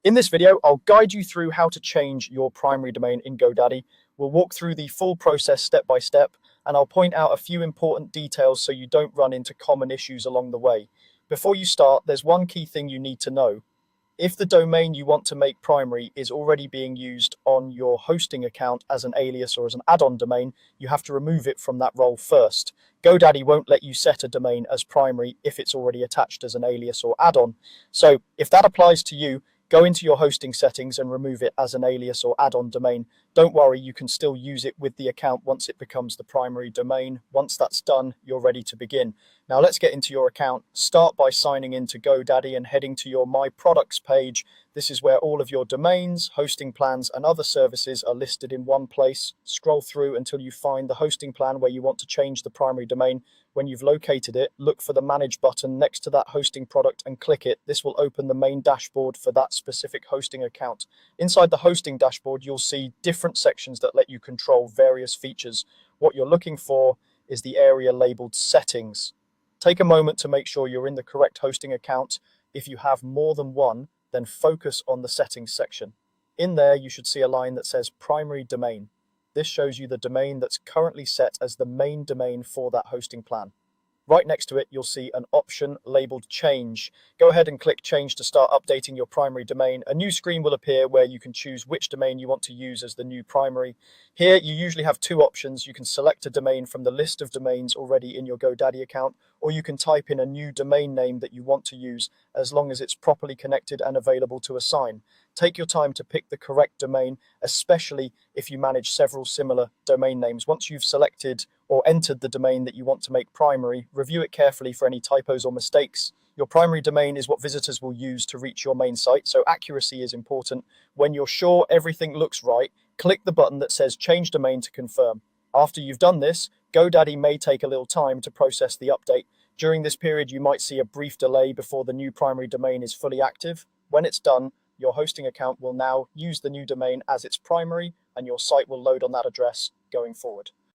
In this video, I'll guide you through how to change your primary domain in GoDaddy. We'll walk through the full process step by step, and I'll point out a few important details so you don't run into common issues along the way. Before you start, there's one key thing you need to know. If the domain you want to make primary is already being used on your hosting account as an alias or as an add-on domain, you have to remove it from that role first. GoDaddy won't let you set a domain as primary if it's already attached as an alias or add-on. So if that applies to you, go into your hosting settings and remove it as an alias or add-on domain. Don't worry, you can still use it with the account once it becomes the primary domain. Once that's done, you're ready to begin. Now let's get into your account. Start by signing into GoDaddy and heading to your My Products page. This is where all of your domains, hosting plans, and other services are listed in one place. Scroll through until you find the hosting plan where you want to change the primary domain. When you've located it, look for the Manage button next to that hosting product and click it. This will open the main dashboard for that specific hosting account. Inside the hosting dashboard, you'll see different sections that let you control various features. What you're looking for is the area labeled Settings. Take a moment to make sure you're in the correct hosting account. If you have more than one, then focus on the Settings section. In there, you should see a line that says Primary Domain. This shows you the domain that's currently set as the main domain for that hosting plan. Right next to it, you'll see an option labeled Change. Go ahead and click Change to start updating your primary domain. A new screen will appear where you can choose which domain you want to use as the new primary. Here, you usually have two options. You can select a domain from the list of domains already in your GoDaddy account, or you can type in a new domain name that you want to use as long as it's properly connected and available to assign. Take your time to pick the correct domain, especially if you manage several similar domain names. Once you've selected or entered the domain that you want to make primary, review it carefully for any typos or mistakes. Your primary domain is what visitors will use to reach your main site, so accuracy is important. When you're sure everything looks right, click the button that says Change Domain to confirm. After you've done this, GoDaddy may take a little time to process the update. During this period, you might see a brief delay before the new primary domain is fully active. When it's done, your hosting account will now use the new domain as its primary, and your site will load on that address going forward.